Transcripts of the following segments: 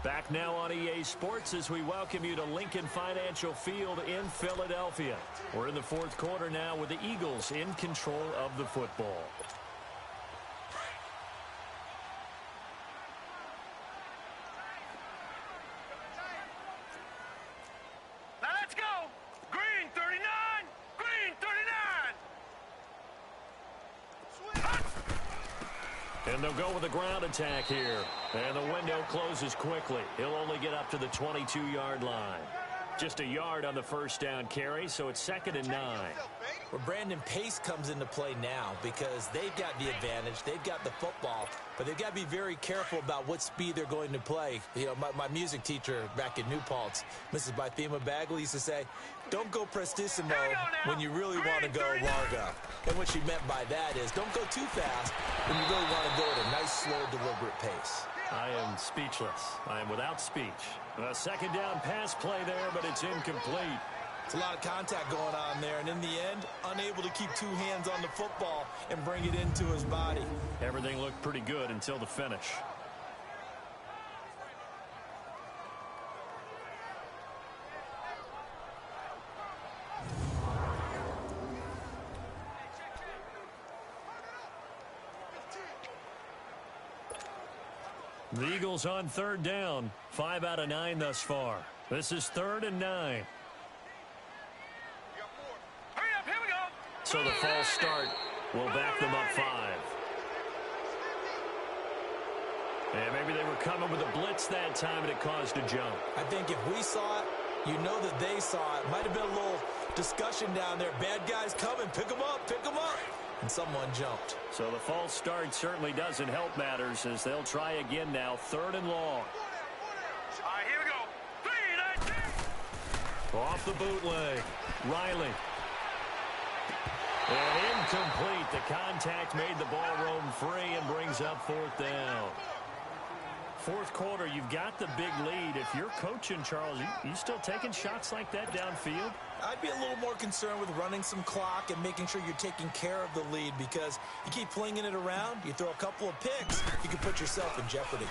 Back now on EA Sports as we welcome you to Lincoln Financial Field in Philadelphia. We're in the fourth quarter now with the Eagles in control of the football. Now let's go! Green 39! Green 39! And they'll go with a ground attack here. And the window closes quickly. He'll only get up to the 22-yard line. Just a yard on the first down carry, so it's 2nd and 9. Well, Brandon, pace comes into play now because they've got the advantage. They've got the football, but they've got to be very careful about what speed they're going to play. You know, my music teacher back in New Paltz, Mrs. Bythema Bagley, used to say, don't go prestissimo when you really want to go largo. And what she meant by that is don't go too fast when you really want to go at a nice, slow, deliberate pace. I am speechless. I am without speech. A second down pass play there, but it's incomplete. It's a lot of contact going on there, and in the end, unable to keep two hands on the football and bring it into his body. Everything looked pretty good until the finish. The Eagles on third down. 5 out of 9 thus far. This is 3rd and 9. Hurry up, here we go! So the false start will back them up 5. And maybe they were coming with a blitz that time and it caused a jump. I think if we saw it, you know that they saw it. Might have been a little discussion down there. Bad guys coming. Pick them up. Pick them up. And someone jumped. So the false start certainly doesn't help matters as they'll try again now. 3rd and long. All right, here we go. 3, 19. Off the bootleg. Riley. And incomplete. The contact made the ball roam free and brings up 4th down. Fourth quarter, you've got the big lead. If you're coaching, Charles, you still taking shots like that downfield? I'd be a little more concerned with running some clock and making sure you're taking care of the lead because you keep flinging it around, you throw a couple of picks, you can put yourself in jeopardy.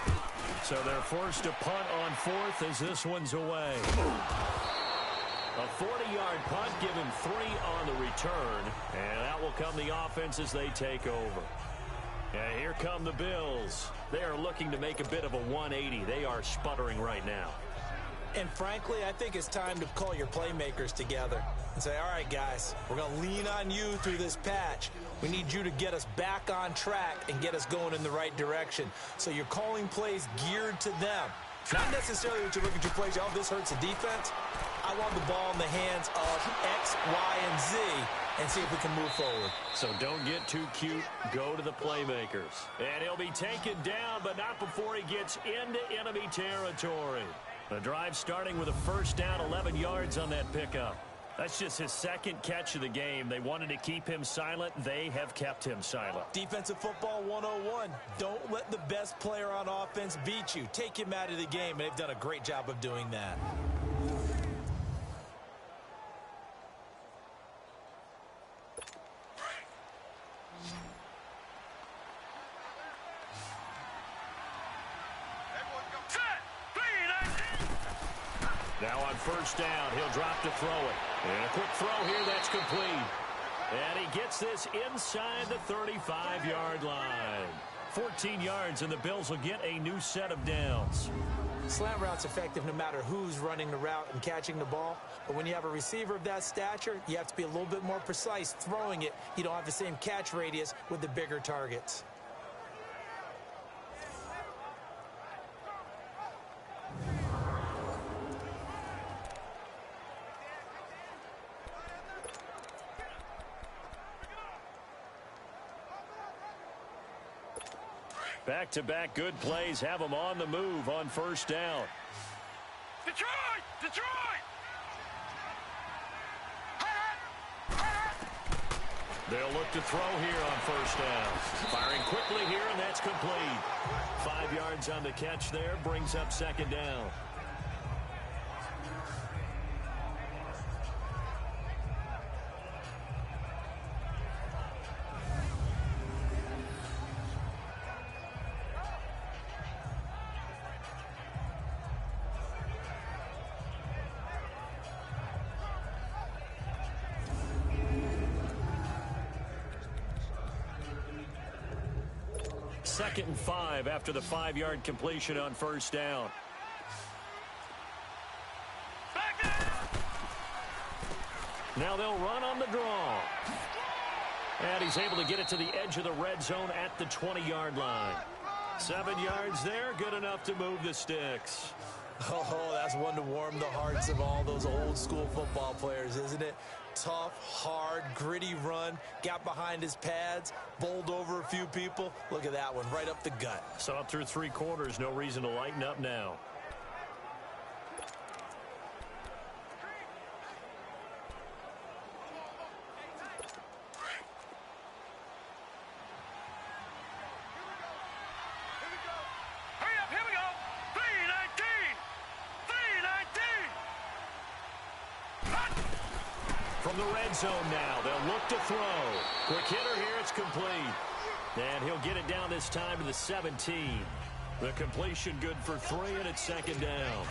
So they're forced to punt on 4th as this one's away. A 40-yard punt, give him 3 on the return, and that will come the offense as they take over. And here come the Bills. They are looking to make a bit of a 180. They are sputtering right now. And frankly, I think it's time to call your playmakers together and say, all right, guys, we're going to lean on you through this patch. We need you to get us back on track and get us going in the right direction. So you're calling plays geared to them. Not necessarily what you look at your plays, oh, this hurts the defense. I want the ball in the hands of X, Y, and Z and see if we can move forward. So don't get too cute. Go to the playmakers. And he'll be taken down, but not before he gets into enemy territory. The drive starting with a first down, 11 yards on that pickup. That's just his 2nd catch of the game. They wanted to keep him silent. They have kept him silent. Defensive football 101. Don't let the best player on offense beat you. Take him out of the game, and they've done a great job of doing that. Now on first down, he'll drop to throw it. And a quick throw here, that's complete. And he gets this inside the 35-yard line. 14 yards, and the Bills will get a new set of downs. Slant route's effective no matter who's running the route and catching the ball. But when you have a receiver of that stature, you have to be a little bit more precise throwing it. You don't have the same catch radius with the bigger targets. Back-to-back good plays have them on the move on first down. Detroit! Detroit! They'll look to throw here on first down. Firing quickly here, and that's complete. 5 yards on the catch there, brings up 2nd down. 2nd and 5 after the 5-yard completion on first down. Now they'll run on the draw. And he's able to get it to the edge of the red zone at the 20-yard line. 7 yards there, good enough to move the sticks. Oh, that's one to warm the hearts of all those old-school football players, isn't it? Tough, hard, gritty run, got behind his pads, bowled over a few people. Look at that one, right up the gut. So up through 3 quarters, no reason to lighten up now. From the red zone now, they'll look to throw. Quick hitter here, it's complete. And he'll get it down this time to the 17. The completion good for 3, and it's 2nd down.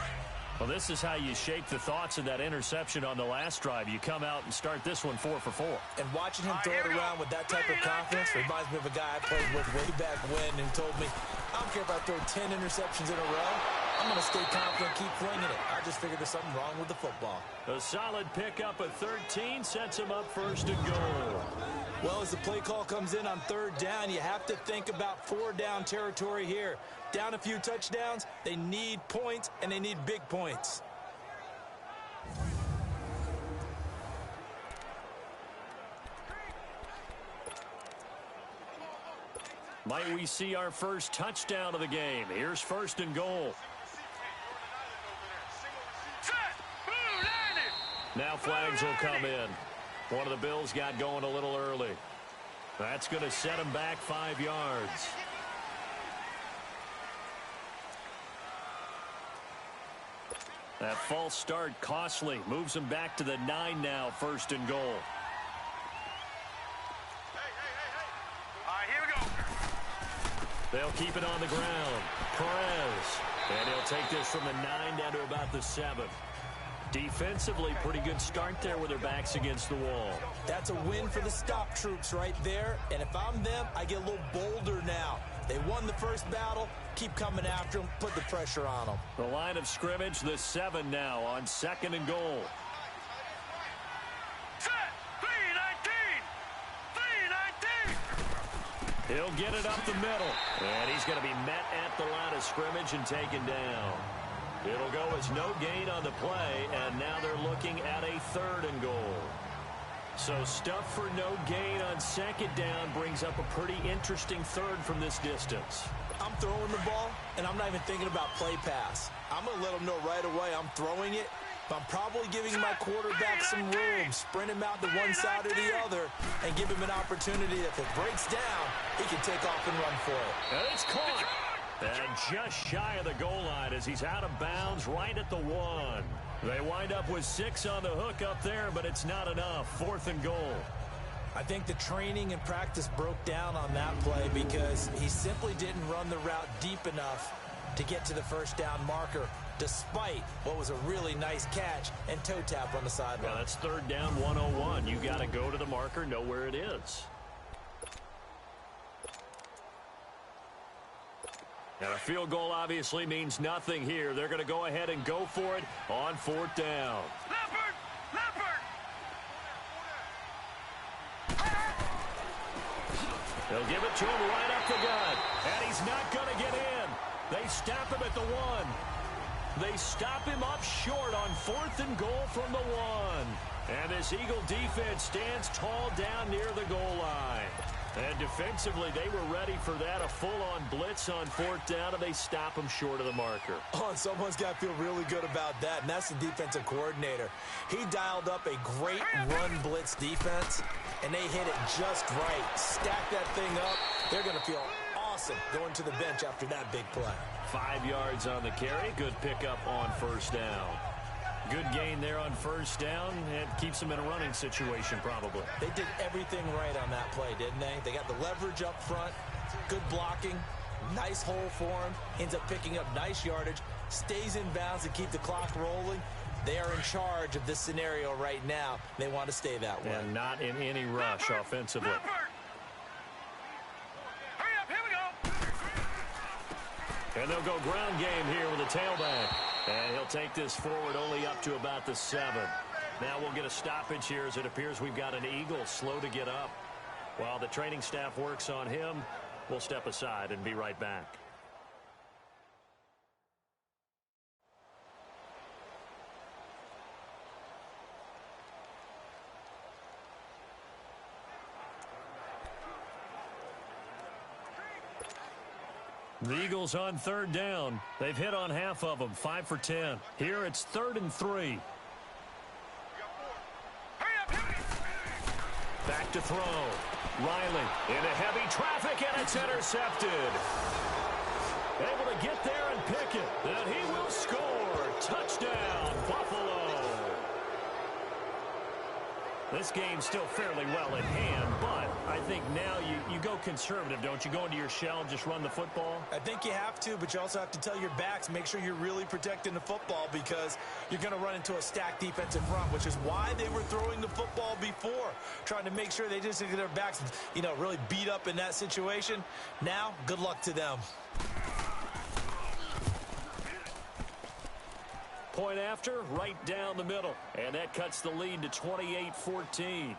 Well, this is how you shape the thoughts of that interception on the last drive. You come out and start this one 4 for 4. And watching him throw it around with that type of confidence reminds me of a guy I played with way back when who told me, I don't care if I throw 10 interceptions in a row. I'm going to stay confident, keep flinging it. I just figured there's something wrong with the football. A solid pickup at 13 sets him up 1st and goal. Well, as the play call comes in on 3rd down, you have to think about 4-down territory here. Down a few touchdowns, they need points, and they need big points. Might we see our first touchdown of the game? Here's 1st and goal. Now flags will come in. One of the Bills got going a little early. That's going to set him back 5 yards. That false start costly. Moves him back to the 9 now, 1st and goal. All right, here we go. They'll keep it on the ground. Perez. And he'll take this from the 9 down to about the 7. Defensively, pretty good start there with their backs against the wall. That's a win for the stop troops right there. And if I'm them, I get a little bolder now. They won the first battle. Keep coming after them. Put the pressure on them. The line of scrimmage, the 7 now on 2nd and goal. Set. 3-19. He'll get it up the middle. And he's going to be met at the line of scrimmage and taken down. It'll go as no gain on the play, and now they're looking at a 3rd and goal. So stuff for no gain on 2nd down brings up a pretty interesting 3rd from this distance. I'm throwing the ball, and I'm not even thinking about play pass. I'm going to let them know right away I'm throwing it, but I'm probably giving my quarterback some room, sprint him out to one side or the other, and give him an opportunity. If it breaks down, he can take off and run for it. And it's caught. And just shy of the goal line as he's out of bounds right at the 1. They wind up with 6 on the hook up there, but it's not enough. 4th and goal. I think the training and practice broke down on that play because he simply didn't run the route deep enough to get to the 1st down marker, despite what was a really nice catch and toe tap on the sideline. Yeah, that's 3rd down, 101. You got to go to the marker, know where it is. And a field goal obviously means nothing here. They're going to go ahead and go for it on 4th down. Leopard! They'll give it to him right up the gut. And he's not going to get in. They stop him at the 1. They stop him up short on 4th and goal from the 1. And this Eagle defense stands tall down near the goal line. And defensively, they were ready for that, a full-on blitz on 4th down, and they stop him short of the marker. Oh, and someone's got to feel really good about that, and that's the defensive coordinator. He dialed up a great run blitz defense, and they hit it just right. Stack that thing up. They're going to feel awesome going to the bench after that big play. 5 yards on the carry. Good pickup on 1st down. Good gain there on 1st down. It keeps them in a running situation probably. They did everything right on that play, didn't they? They got the leverage up front, good blocking, nice hole for him, ends up picking up nice yardage, stays in bounds to keep the clock rolling. They are in charge of this scenario right now. They want to stay that way. And not in any rush offensively. Hurry up, here we go. And they'll go ground game here with a tailback. And he'll take this forward only up to about the 7. Now we'll get a stoppage here as it appears we've got an Eagle slow to get up. While the training staff works on him, we'll step aside and be right back. The Eagles on 3rd down. They've hit on half of them, 5 for 10. Here it's 3rd and 3. Back to throw. Riley into heavy traffic, and it's intercepted. Able to get there and pick it. And he will score. Touchdown, Buffalo. This game's still fairly well in hand, but I think now you go conservative, don't you? Go into your shell and just run the football? I think you have to, but you also have to tell your backs, make sure you're really protecting the football because you're going to run into a stacked defensive front, which is why they were throwing the football before, trying to make sure they just get their backs, really beat up in that situation. Now, good luck to them. Point after, right down the middle. And that cuts the lead to 28-14.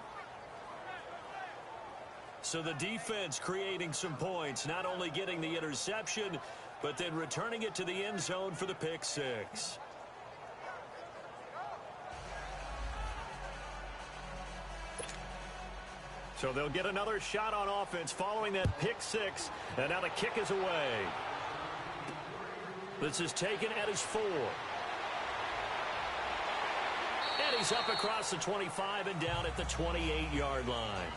So the defense creating some points, not only getting the interception, but then returning it to the end zone for the pick 6. So they'll get another shot on offense following that pick 6. And now the kick is away. This is taken at his 4. And he's up across the 25 and down at the 28-yard line.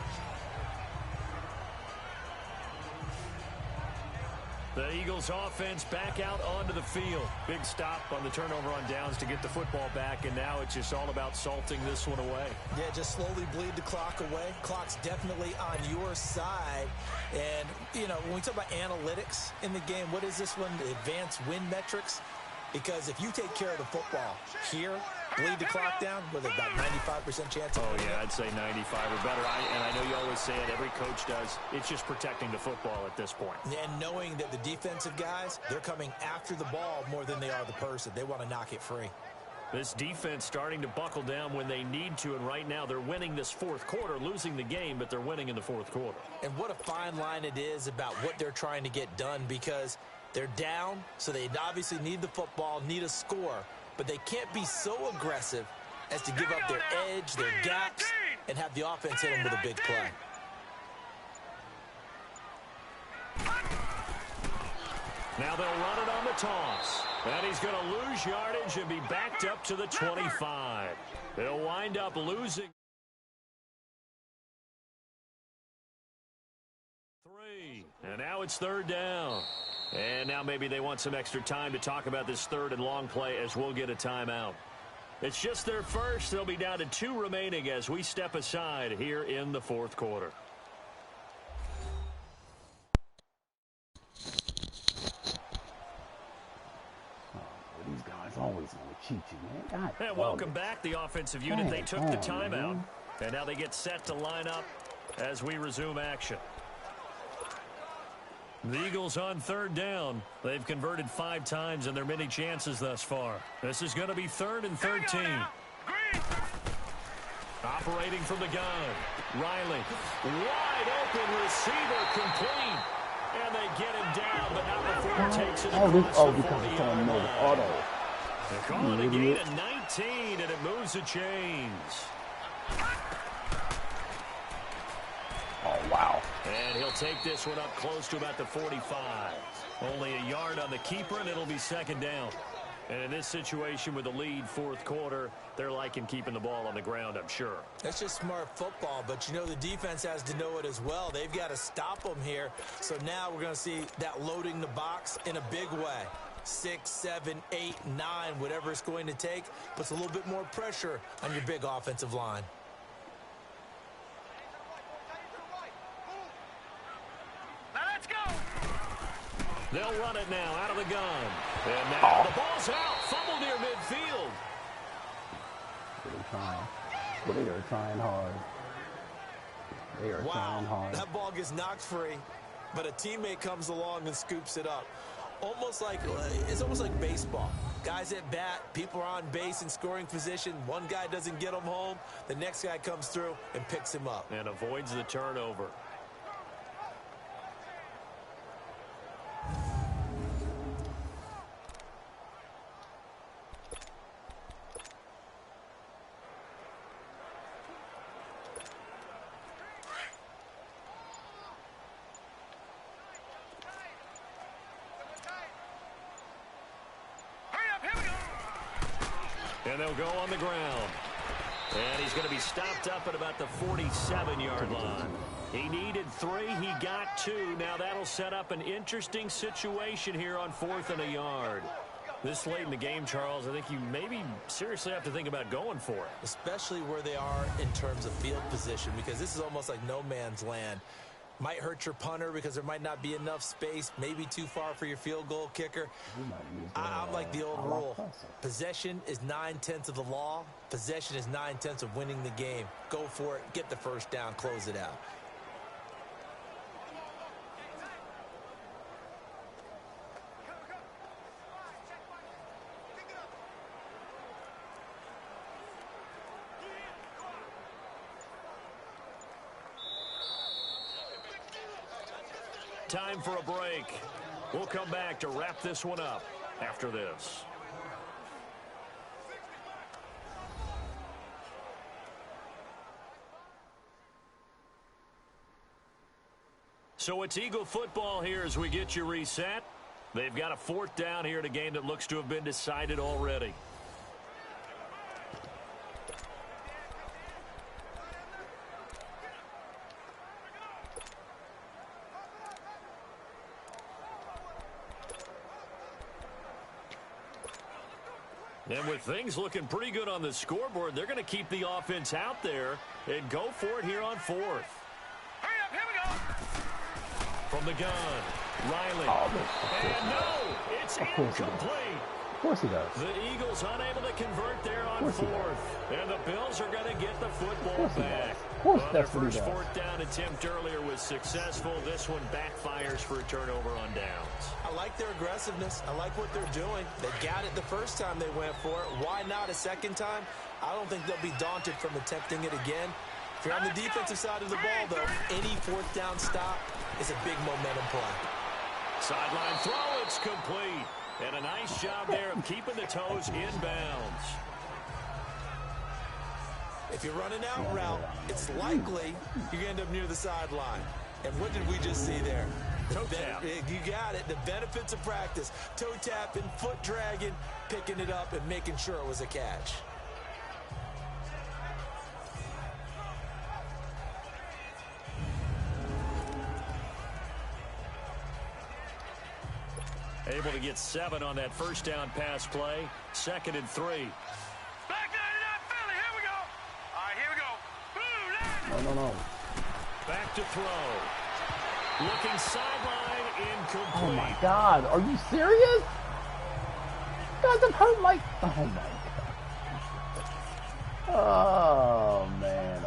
The Eagles offense back out onto the field. Big stop on the turnover on downs to get the football back, and now it's just all about salting this one away. Yeah, just slowly bleed the clock away. Clock's definitely on your side. And, when we talk about analytics in the game, what is this one? The advanced win metrics? Because if you take care of the football here, bleed the clock down, with about 95% chance of winning. Yeah, I'd say 95 or better. And I know you always say it, every coach does. It's just protecting the football at this point. And knowing that the defensive guys, they're coming after the ball more than they are the person. They want to knock it free. This defense starting to buckle down when they need to, and right now they're winning this 4th quarter, losing the game, but they're winning in the 4th quarter. And what a fine line it is about what they're trying to get done, because they're down, so they obviously need the football, need a score, but they can't be so aggressive as to give up their edge, their gaps, and have the offense hit them with a big play. Now they'll run it on the toss. And he's going to lose yardage and be backed up to the 25. They'll wind up losing 3. And now it's 3rd down. And now maybe they want some extra time to talk about this 3rd and long play as we'll get a timeout. It's just their first. They'll be down to 2 remaining as we step aside here in the 4th quarter. These guys always want to cheat you, man. And welcome back, the offensive unit. They took the timeout. And now they get set to line up as we resume action. The Eagles on 3rd down. They've converted 5 times in their many chances thus far. This is going to be 3rd and 13. Operating from the gun. Riley. Wide open receiver complete. And they get him down, but not before he takes it across the 40-yard line. Auto. They're calling a gain of 19, and it moves the chains. Oh, wow. And he'll take this one up close to about the 45. Only a yard on the keeper, and it'll be 2nd down. And in this situation with the lead 4th quarter, they're liking keeping the ball on the ground, I'm sure. That's just smart football, but the defense has to know it as well. They've got to stop them here. So now we're going to see that loading the box in a big way. 6, 7, 8, 9, whatever it's going to take, puts a little bit more pressure on your big offensive line. They'll run it now out of the gun. And now the ball's out. Fumble near midfield. They're trying. They are trying hard. They are trying hard. That ball gets knocked free, but a teammate comes along and scoops it up. It's almost like baseball. Guys at bat, people are on base in scoring position. One guy doesn't get him home. The next guy comes through and picks him up. And avoids the turnover. And they'll go on the ground. And he's going to be stopped up at about the 47-yard line. He needed 3. He got 2. Now that'll set up an interesting situation here on 4th and a yard. This late in the game, Charles, I think you maybe seriously have to think about going for it. Especially where they are in terms of field position, because this is almost like no man's land. Might hurt your punter because there might not be enough space, maybe too far for your field goal kicker. I'm like the old rule. Possession is 9/10 of the law. Possession is 9/10 of winning the game. Go for it. Get the first down. Close it out. Time for a break. We'll come back to wrap this one up after this. So it's Eagle football here as we get you reset. They've got a 4th down here in a game that looks to have been decided already. And with things looking pretty good on the scoreboard, they're going to keep the offense out there and go for it here on 4th. Hurry up, here we go. From the gun, Riley. And no, it's incomplete. Of course he does. The Eagles unable to convert there on 4th. And the Bills are going to get the football back. Of course Their that's what he first does. 4th down attempt earlier was successful. This one backfires for a turnover on downs. I like their aggressiveness. I like what they're doing. They got it the first time they went for it. Why not a second time? I don't think they'll be daunted from attempting it again. If you're on the defensive side of the ball, though, any 4th down stop is a big momentum play. Sideline throw, it's complete. And a nice job there of keeping the toes inbounds. If you're running out route, it's likely you're going to end up near the sideline. And what did we just see there? Toe tap. You got it. The benefits of practice. Toe tapping, foot dragging, picking it up, and making sure it was a catch. Able to get 7 on that first down pass play. 2nd and 3. Back 99 Philly, here we go. All right, here we go. Blue, No. Back to throw. Looking sideline, incomplete. Oh my God, are you serious? Doesn't hurt like. Oh my God. Oh man.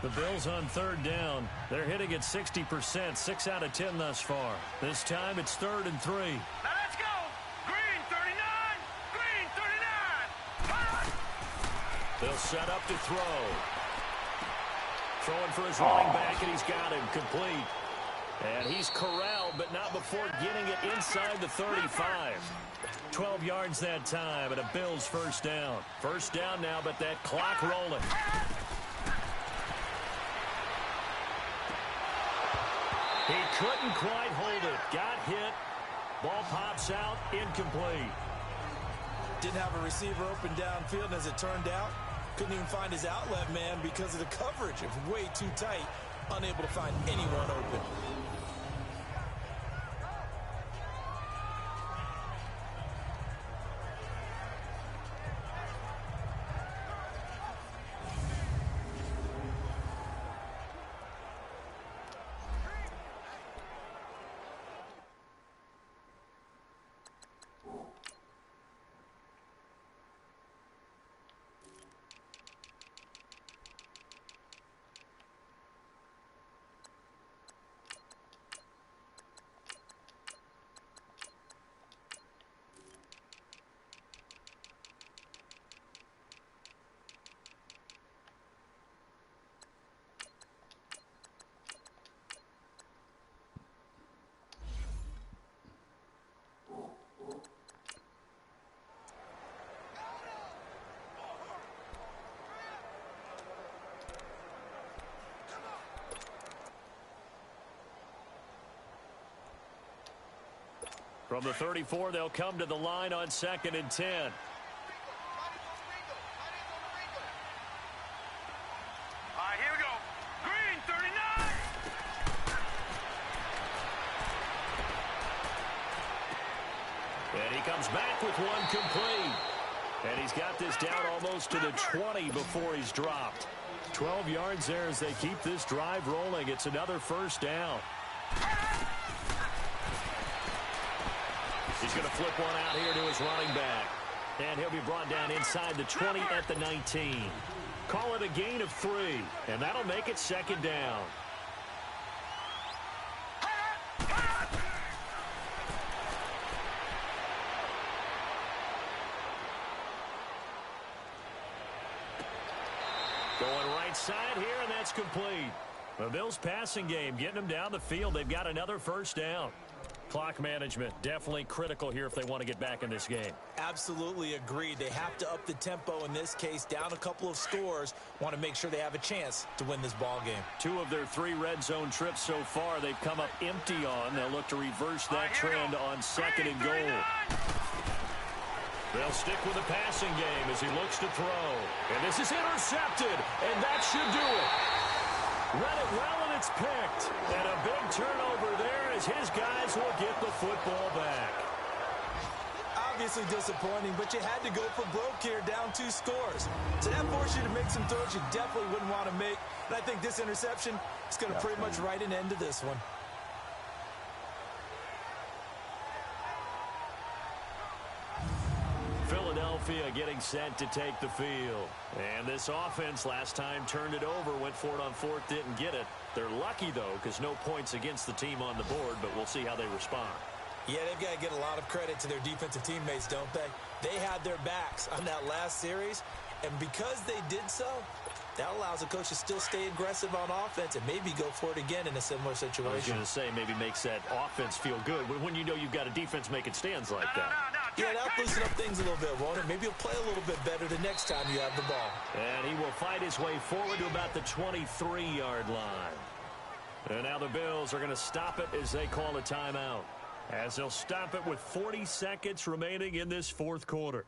The Bills on 3rd down. They're hitting at 60%, 6 out of 10 thus far. This time it's 3rd and 3. now let's go. Green 39. Green 39. Run. They'll set up to throw. Throwing for his running back, and he's got him complete. And he's corralled, but not before getting it inside the 35. 12 yards that time, and a Bills first down. First down now, but that clock rolling. He couldn't quite hold it. Got hit. Ball pops out. Incomplete. Didn't have a receiver open downfield, and as it turned out, couldn't even find his outlet man because of the coverage. It was way too tight. Unable to find anyone open. From the 34, they'll come to the line on 2nd and 10. All right, here we go. Green, 39. And he comes back with one complete. And he's got this down almost to the 20 before he's dropped. 12 yards there as they keep this drive rolling. It's another first down. He's going to flip one out here to his running back. And he'll be brought down inside the 20 at the 19. Call it a gain of 3, and that'll make it 2nd down. Going right side here, and that's complete. The Bills' passing game getting them down the field. They've got another first down. Clock management definitely critical here if they want to get back in this game. Absolutely agreed. They have to up the tempo in this case, down a couple of scores. Want to make sure they have a chance to win this ball game. 2 of their 3 red zone trips so far they've come up empty on. They'll look to reverse that trend on 2nd and goal. They'll stick with the passing game as he looks to throw. And this is intercepted, and that should do it. Read it well, and it's picked. And a big turnover there as his guys will get the football back. Obviously disappointing, but you had to go for broke here, down 2 scores. So that forced you to make some throws you definitely wouldn't want to make. And I think this interception is going to pretty much write an end to this one. Philadelphia getting set to take the field. And this offense last time turned it over, went for it on 4th, didn't get it. They're lucky, though, because no points against the team on the board, but we'll see how they respond. Yeah, they've got to get a lot of credit to their defensive teammates, don't they? They had their backs on that last series, and because they did so, that allows the coach to still stay aggressive on offense and maybe go for it again in a similar situation. I was going to say, maybe makes that offense feel good when you know you've got a defense making stands like that. Yeah, that'll loosen up things a little bit, won't it? Maybe he'll play a little bit better the next time you have the ball. And he will fight his way forward to about the 23-yard line. And now the Bills are going to stop it as they call a timeout. As they'll stop it with 40 seconds remaining in this 4th quarter.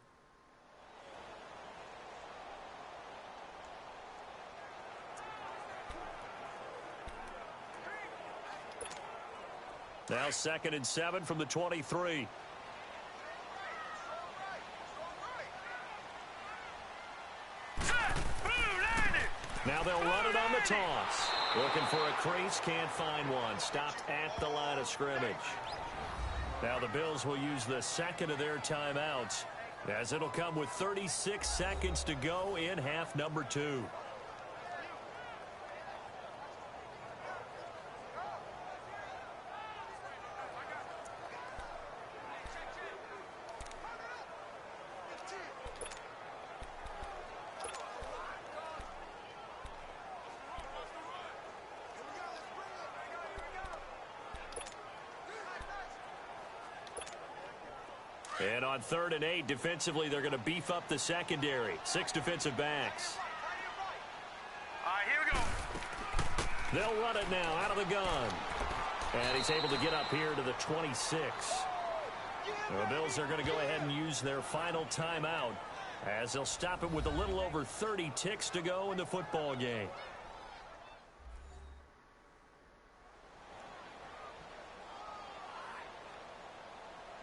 Now 2nd and 7 from the 23. Now they'll run it on the toss. Looking for a crease, can't find one. Stopped at the line of scrimmage. Now the Bills will use the 2nd of their timeouts, as it'll come with 36 seconds to go in half number 2. And on 3rd and 8, defensively, they're going to beef up the secondary. 6 defensive backs. All right, here we go. They'll run it now out of the gun. And he's able to get up here to the 26. The Bills are going to go ahead and use their final timeout, as they'll stop it with a little over 30 ticks to go in the football game.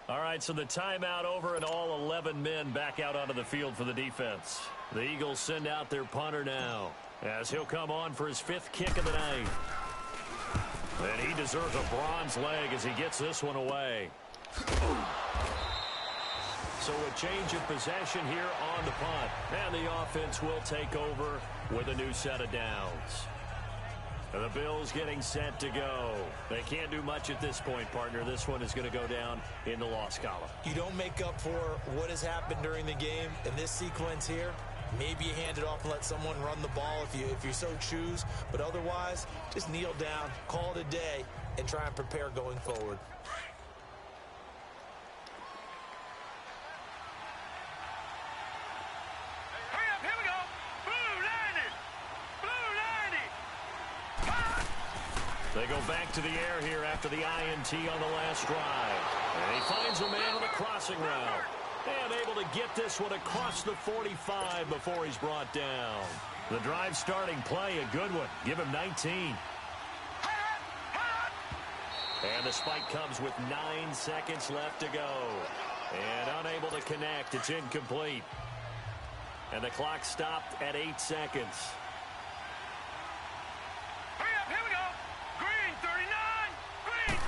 All right, so the timeout over and all 11 men back out onto the field for the defense. The Eagles send out their punter now, as he'll come on for his 5th kick of the night. And he deserves a bronze leg as he gets this one away. So a change of possession here on the punt. And the offense will take over with a new set of downs. And the Bills getting set to go. They can't do much at this point, partner. This one is going to go down in the loss column. You don't make up for what has happened during the game in this sequence here. Maybe you hand it off and let someone run the ball if you so choose. But otherwise, just kneel down, call it a day, and try and prepare going forward. They go back to the air here after the INT on the last drive. And he finds a man on a crossing route. And able to get this one across the 45 before he's brought down. The drive starting play, a good one. Give him 19. And the spike comes with 9 seconds left to go. And unable to connect. It's incomplete. And the clock stopped at 8 seconds. Hurry up, here we go. Green, 39. Green.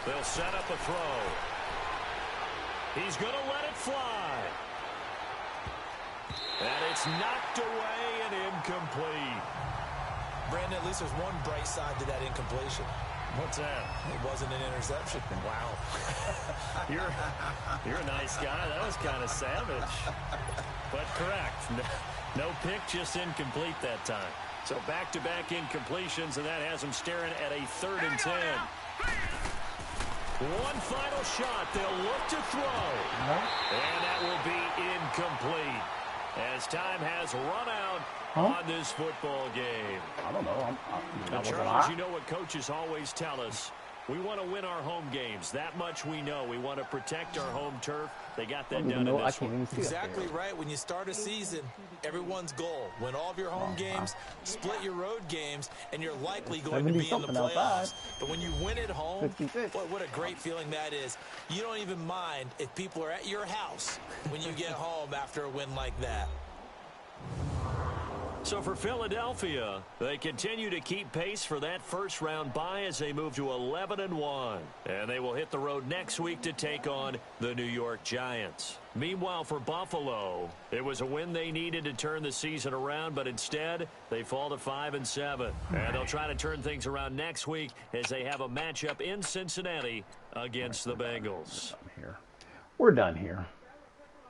They'll set up a throw. He's going to let it fly. And it's knocked away and incomplete. Brandon, at least there's one bright side to that incompletion. What's that? It wasn't an interception. Wow. You're a nice guy. That was kind of savage. But correct. No pick, just incomplete that time. So back-to-back incompletions, and that has them staring at a 3rd and 10. One final shot. They'll look to throw. And that will be incomplete as time has run out on this football game. I don't know. Now, Charles, you know what coaches always tell us. We want to win our home games. That much we know. We want to protect our home turf. They got that done in this one. Exactly right. When you start a season, everyone's goal. Win all of your home games, split your road games, and you're likely going to be in the playoffs. But when you win at home, what a great feeling that is. You don't even mind if people are at your house when you get home after a win like that. So for Philadelphia, they continue to keep pace for that first-round bye as they move to 11-1. And they will hit the road next week to take on the New York Giants. Meanwhile, for Buffalo, it was a win they needed to turn the season around, but instead, they fall to 5-7. And they'll try to turn things around next week as they have a matchup in Cincinnati against the Bengals. We're done here.